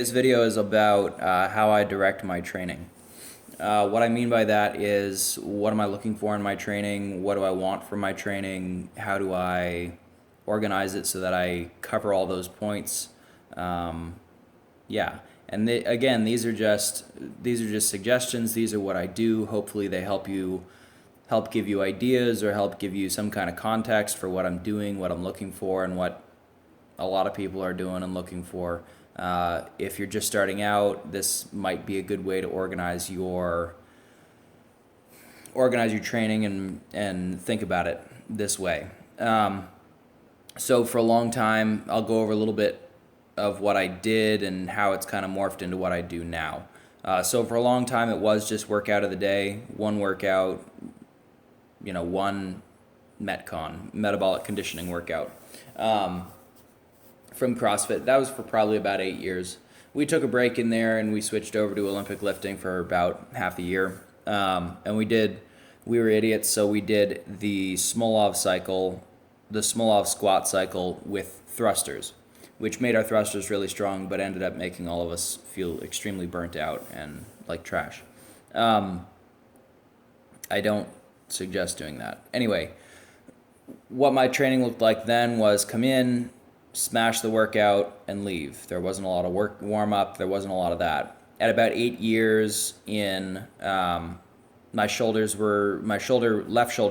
This video is about how I direct my training. What I mean by that is, what am I looking for in my training? What do I want from my training? How do I organize it so that I cover all those points? Um, yeah, and again, these are just suggestions. These are what I do. Hopefully, they help give you ideas or help give you some kind of context for what I'm doing, what I'm looking for, and what a lot of people are doing and looking for. If you're just starting out, this might be a good way to organize your training and think about it this way. So for a long time, I'll go over a little bit of what I did and how it's kind of morphed into what I do now. So for a long time, it was just workout of the day, one workout, one Metcon, metabolic conditioning workout. From CrossFit. That was for probably about 8 years. We took a break in there and we switched over to Olympic lifting for about half a year. And we were idiots, so we did the Smolov cycle, the Smolov squat cycle with thrusters, which made our thrusters really strong, but ended up making all of us feel extremely burnt out and like trash. I don't suggest doing that. Anyway, what my training looked like then was come in, smash the workout, and leave. There wasn't a lot of warm up. There wasn't a lot of that. At about 8 years in, my left shoulder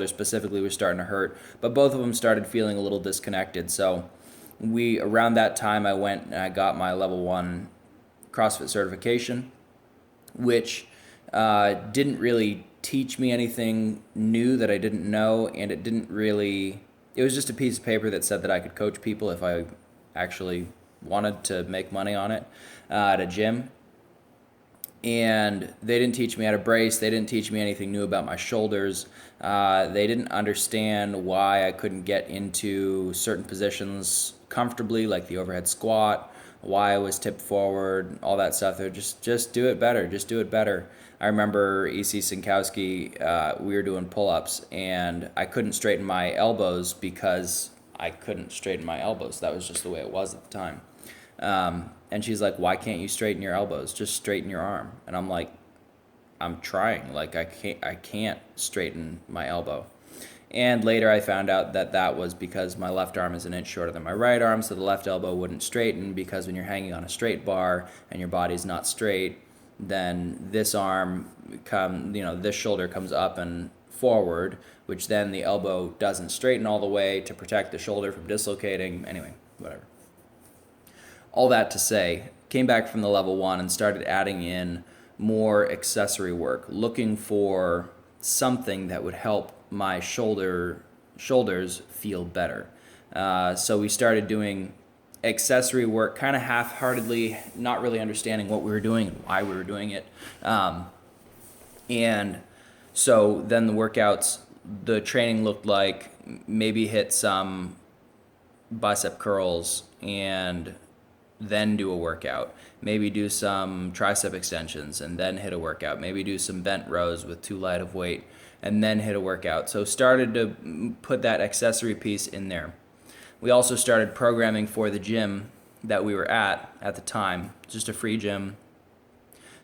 specifically was starting to hurt, but both of them started feeling a little disconnected. So around that time, I went and I got my level 1 CrossFit certification, which didn't really teach me anything new that I didn't know, and it was just a piece of paper that said that I could coach people if I actually wanted to make money on it at a gym. And they didn't teach me how to brace. They didn't teach me anything new about my shoulders. They didn't understand why I couldn't get into certain positions comfortably, like the overhead squat, why I was tipped forward, all that stuff. They're just do it better. Just do it better. I remember E.C. Sinkowski, we were doing pull-ups, and I couldn't straighten my elbows because I couldn't straighten my elbows. That was just the way it was at the time. And she's like, why can't you straighten your elbows? Just straighten your arm. And I'm like, I'm trying. Like, I can't straighten my elbow. And later I found out that was because my left arm is an inch shorter than my right arm, so the left elbow wouldn't straighten, because when you're hanging on a straight bar and your body's not straight, then this shoulder comes up and forward, which then the elbow doesn't straighten all the way to protect the shoulder from dislocating. Anyway, whatever. All that to say, came back from the level 1 and started adding in more accessory work, looking for something that would help my shoulders feel better. So we started doing accessory work kind of half-heartedly, not really understanding what we were doing and why we were doing it. And so then the training looked like maybe hit some bicep curls and then do a workout. Maybe do some tricep extensions and then hit a workout. Maybe do some bent rows with too light of weight and then hit a workout. So started to put that accessory piece in there. We also started programming for the gym that we were at the time, just a free gym.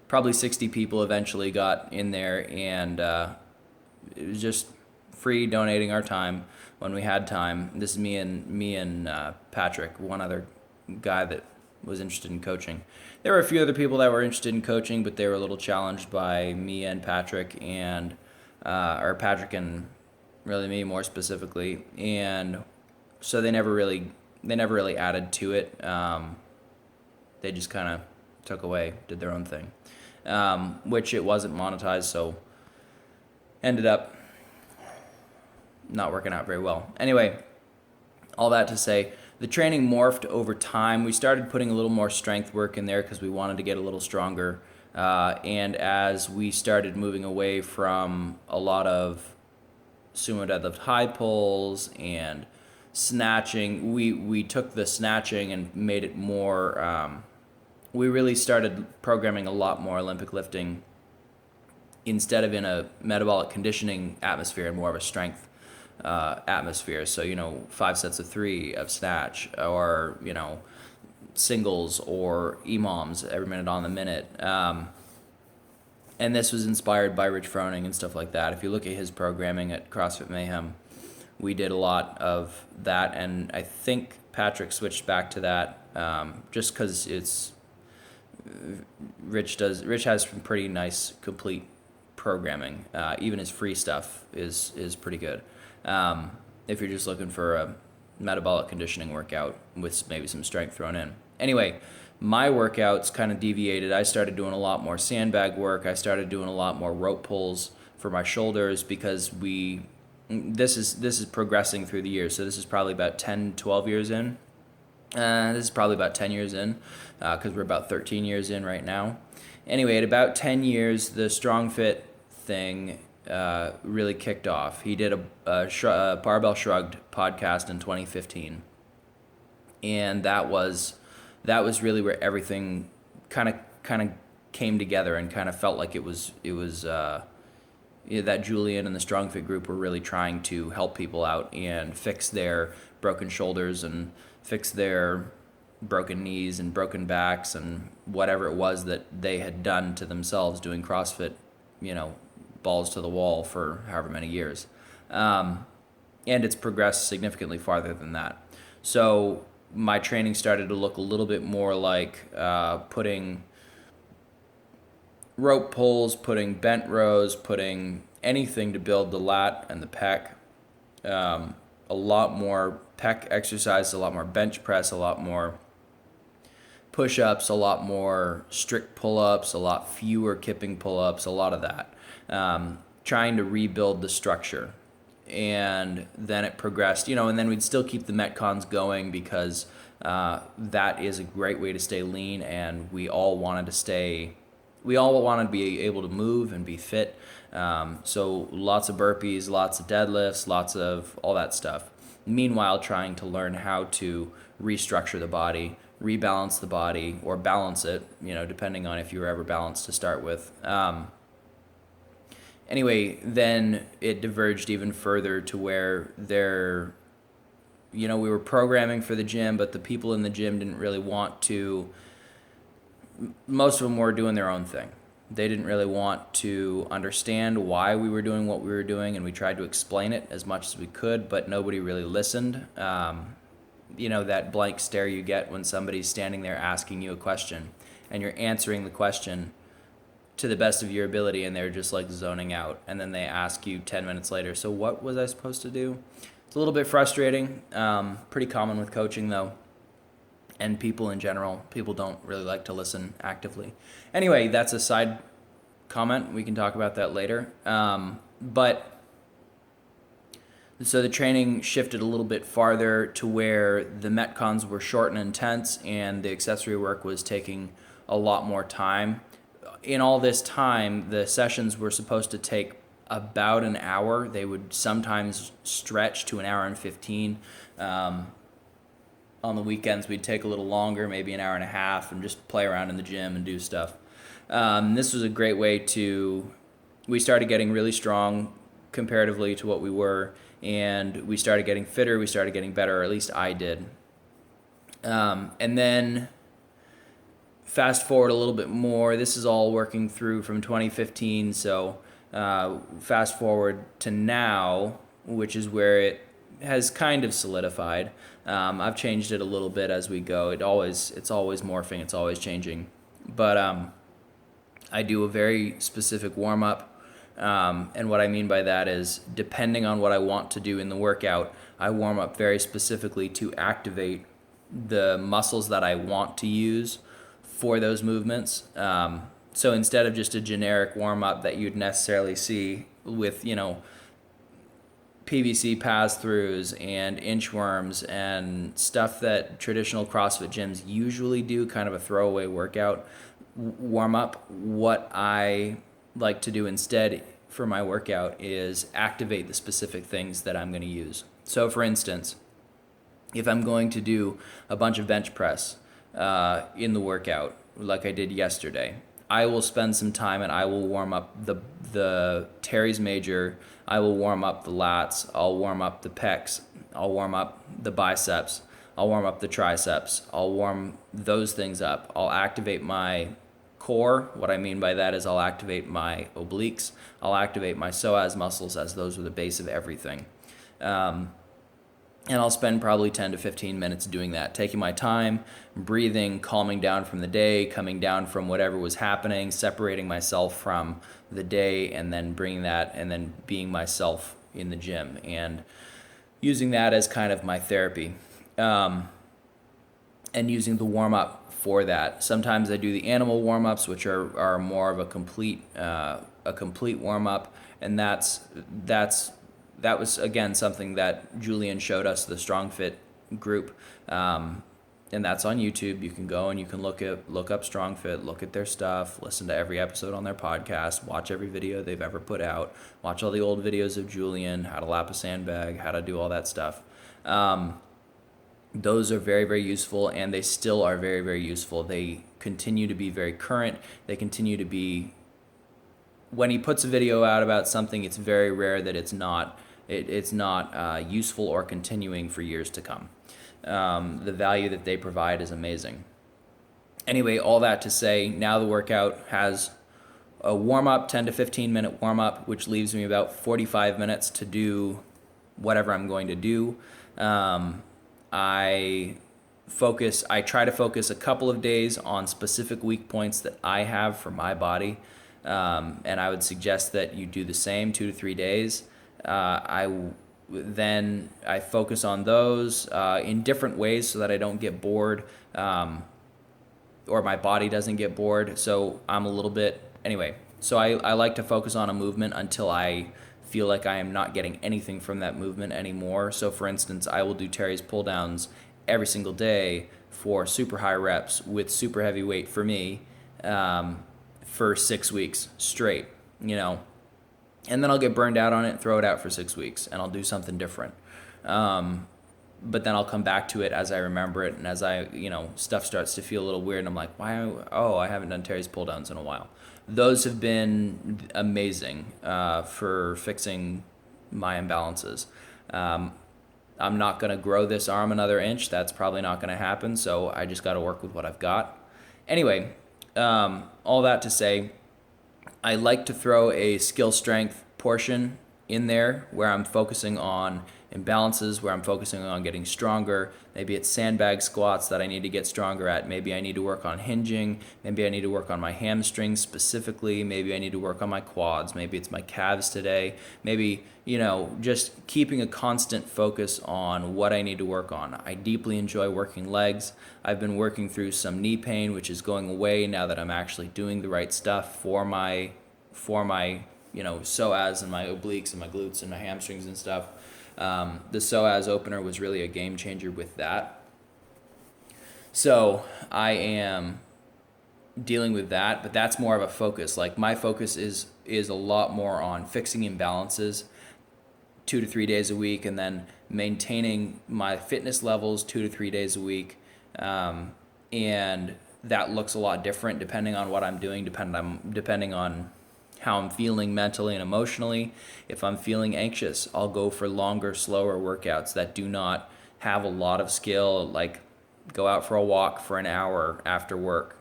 Probably 60 people eventually got in there, and it was just free, donating our time when we had time. This is me and Patrick, one other guy that was interested in coaching. There were a few other people that were interested in coaching, but they were a little challenged by me and Patrick, or Patrick and really me more specifically, and so they never really added to it. They just kind of took away, did their own thing, which it wasn't monetized, so ended up not working out very well. Anyway, all that to say, the training morphed over time. We started putting a little more strength work in there because we wanted to get a little stronger. And as we started moving away from a lot of sumo deadlift high pulls and snatching, we took the snatching and made it more, we really started programming a lot more Olympic lifting instead of in a metabolic conditioning atmosphere and more of a strength atmosphere. So, 5 sets of 3 of snatch, or, singles or EMOMs, every minute on the minute. And this was inspired by Rich Froning and stuff like that. If you look at his programming at CrossFit Mayhem, we did a lot of that, and I think Patrick switched back to that just because it's Rich has some pretty nice complete programming. Even his free stuff is pretty good. If you're just looking for a metabolic conditioning workout with maybe some strength thrown in. Anyway, my workouts kind of deviated. I started doing a lot more sandbag work. I started doing a lot more rope pulls for my shoulders because this is progressing through the years. So this is probably about 10, 12 years in. This is probably about 10 years in because we're about 13 years in right now. Anyway, at about 10 years, the StrongFit thing really kicked off. He did a Barbell Shrugged podcast in 2015. And that was really where everything kind of came together and kind of felt like it was that Julian and the StrongFit group were really trying to help people out and fix their broken shoulders and fix their broken knees and broken backs and whatever it was that they had done to themselves doing CrossFit, balls to the wall for however many years. And it's progressed significantly farther than that. So my training started to look a little bit more like putting rope pulls, putting bent rows, putting anything to build the lat and the pec. A lot more pec exercise, a lot more bench press, a lot more push-ups, a lot more strict pull-ups, a lot fewer kipping pull-ups, a lot of that. Trying to rebuild the structure. And then it progressed, and then we'd still keep the Metcons going because that is a great way to stay lean, and we all wanted to be able to move and be fit. So lots of burpees, lots of deadlifts, lots of all that stuff. Meanwhile, trying to learn how to restructure the body, rebalance the body, or balance it, depending on if you were ever balanced to start with. Anyway, then it diverged even further to where we were programming for the gym, but the people in the gym didn't really want to. Most of them were doing their own thing. They didn't really want to understand why we were doing what we were doing, and we tried to explain it as much as we could, but nobody really listened. That blank stare you get when somebody's standing there asking you a question, and you're answering the question to the best of your ability, and they're just like zoning out, and then they ask you 10 minutes later, so what was I supposed to do? It's a little bit frustrating. Pretty common with coaching though, and people in general. People don't really like to listen actively. Anyway, that's a side comment. We can talk about that later. So the training shifted a little bit farther to where the Metcons were short and intense, and the accessory work was taking a lot more time. In all this time, the sessions were supposed to take about an hour. They would sometimes stretch to an hour and 15. On the weekends, we'd take a little longer, maybe an hour and a half, and just play around in the gym and do stuff. This was a great way we started getting really strong comparatively to what we were, and we started getting fitter, we started getting better, or at least I did. And then fast forward a little bit more, this is all working through from 2015, so fast forward to now, which is where it has kind of solidified. I've changed it a little bit as we go. It's always morphing, it's always changing. But I do a very specific warm-up, and what I mean by that is depending on what I want to do in the workout, I warm up very specifically to activate the muscles that I want to use for those movements. So instead of just a generic warm-up that you'd necessarily see with, PVC pass-throughs and inchworms and stuff that traditional CrossFit gyms usually do, kind of a throwaway workout warm-up, what I like to do instead for my workout is activate the specific things that I'm going to use. So for instance, if I'm going to do a bunch of bench press in the workout, like I did yesterday, I will spend some time and I will warm up the teres major, I will warm up the lats, I'll warm up the pecs, I'll warm up the biceps, I'll warm up the triceps. I'll warm those things up. I'll activate my core. What I mean by that is I'll activate my obliques. I'll activate my psoas muscles, as those are the base of everything. And I'll spend probably 10 to 15 minutes doing that, taking my time, breathing, calming down from the day, coming down from whatever was happening, separating myself from the day, and then bringing that, and then being myself in the gym, and using that as kind of my therapy, and using the warm-up for that. Sometimes I do the animal warm-ups, which are more of a complete warm-up, and that was, again, something that Julian showed us, the StrongFit group, and that's on YouTube. You can go and you can look up StrongFit, look at their stuff, listen to every episode on their podcast, watch every video they've ever put out, watch all the old videos of Julian, how to lap a sandbag, how to do all that stuff. Those are very, very useful, and they still are very, very useful. They continue to be very current. They continue to be, when he puts a video out about something, it's very rare that it's not useful or continuing for years to come. The value that they provide is amazing. Anyway, all that to say, now the workout has a warm-up, 10 to 15 minute warm-up, which leaves me about 45 minutes to do whatever I'm going to do. I try to focus a couple of days on specific weak points that I have for my body. And I would suggest that you do the same 2 to 3 days. Then I focus on those in different ways so that I don't get bored, or my body doesn't get bored. So I'm a little bit, anyway, so I like to focus on a movement until I feel like I am not getting anything from that movement anymore. So for instance, I will do Terry's pull downs every single day for super high reps with super heavy weight for me, for 6 weeks straight, and then I'll get burned out on it, throw it out for 6 weeks, and I'll do something different. But then I'll come back to it as I remember it, and as stuff starts to feel a little weird, and I'm like, I haven't done Terry's pull downs in a while. Those have been amazing for fixing my imbalances. I'm not going to grow this arm another inch. That's probably not going to happen, so I just got to work with what I've got. Anyway, all that to say, I like to throw a skill strength portion in there where I'm focusing on imbalances, where I'm focusing on getting stronger. Maybe it's sandbag squats that I need to get stronger at. Maybe I need to work on hinging. Maybe I need to work on my hamstrings specifically. Maybe I need to work on my quads. Maybe it's my calves today. Maybe, just keeping a constant focus on what I need to work on. I deeply enjoy working legs. I've been working through some knee pain, which is going away now that I'm actually doing the right stuff for my psoas and my obliques and my glutes and my hamstrings and stuff. The psoas opener was really a game changer with that. So I am dealing with that, but that's more of a focus. Like my focus is a lot more on fixing imbalances 2 to 3 days a week, and then maintaining my fitness levels 2 to 3 days a week. And that looks a lot different depending on what I'm doing, depending on how I'm feeling mentally and emotionally. If I'm feeling anxious, I'll go for longer, slower workouts that do not have a lot of skill, like go out for a walk for an hour after work,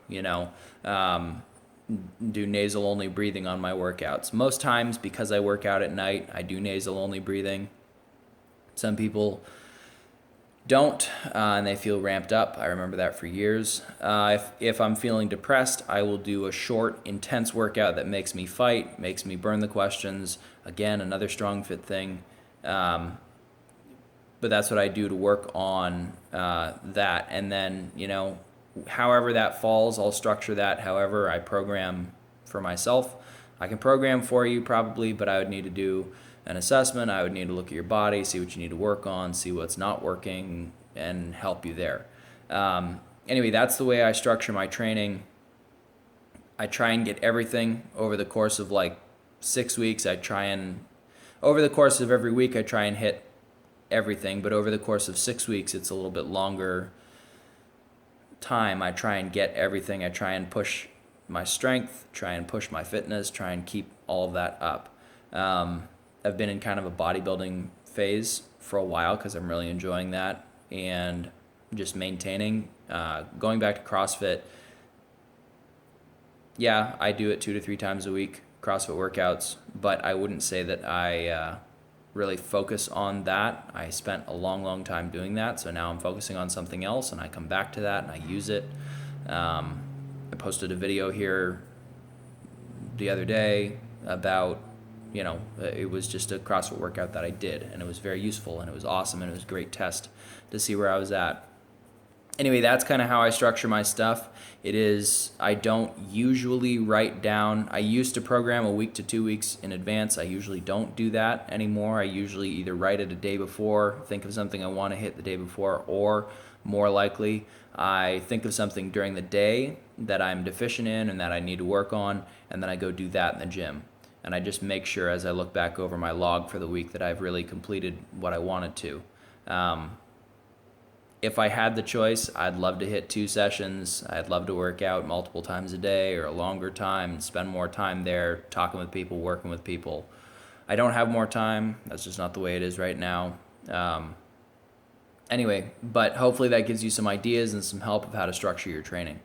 do nasal only breathing on my workouts. Most times, because I work out at night, I do nasal only breathing. Some people don't, and they feel ramped up. I remember that for years. If I'm feeling depressed, I will do a short, intense workout that makes me fight, makes me burn the questions. Again, another StrongFit thing. But that's what I do to work on that. And then, however that falls, I'll structure that however I program for myself. I can program for you probably, but I would need to do an assessment. I would need to look at your body, see what you need to work on, see what's not working, and help you there. Anyway, that's the way I structure my training. I try and get everything over the course of 6 weeks. Over the course of every week, I try and hit everything, but over the course of 6 weeks, it's a little bit longer time. I try and get everything. I try and push my strength, try and push my fitness, try and keep all of that up. I've been in kind of a bodybuilding phase for a while because I'm really enjoying that, and just maintaining. Going back to CrossFit, yeah, I do it 2 to 3 times a week, CrossFit workouts, but I wouldn't say that I really focus on that. I spent a long, long time doing that, so now I'm focusing on something else, and I come back to that and I use it. I posted a video here the other day about, it was just a CrossFit workout that I did, and it was very useful, and it was awesome, and it was a great test to see where I was at. Anyway, that's kind of how I structure my stuff. I don't usually write down. I used to program a week to 2 weeks in advance. I usually don't do that anymore. I usually either write it a day before, think of something I want to hit the day before, or more likely, I think of something during the day that I'm deficient in and that I need to work on, and then I go do that in the gym. And I just make sure as I look back over my log for the week that I've really completed what I wanted to. If I had the choice, I'd love to hit 2 sessions. I'd love to work out multiple times a day or a longer time and spend more time there talking with people, working with people. I don't have more time. That's just not the way it is right now. Anyway, but hopefully that gives you some ideas and some help of how to structure your training.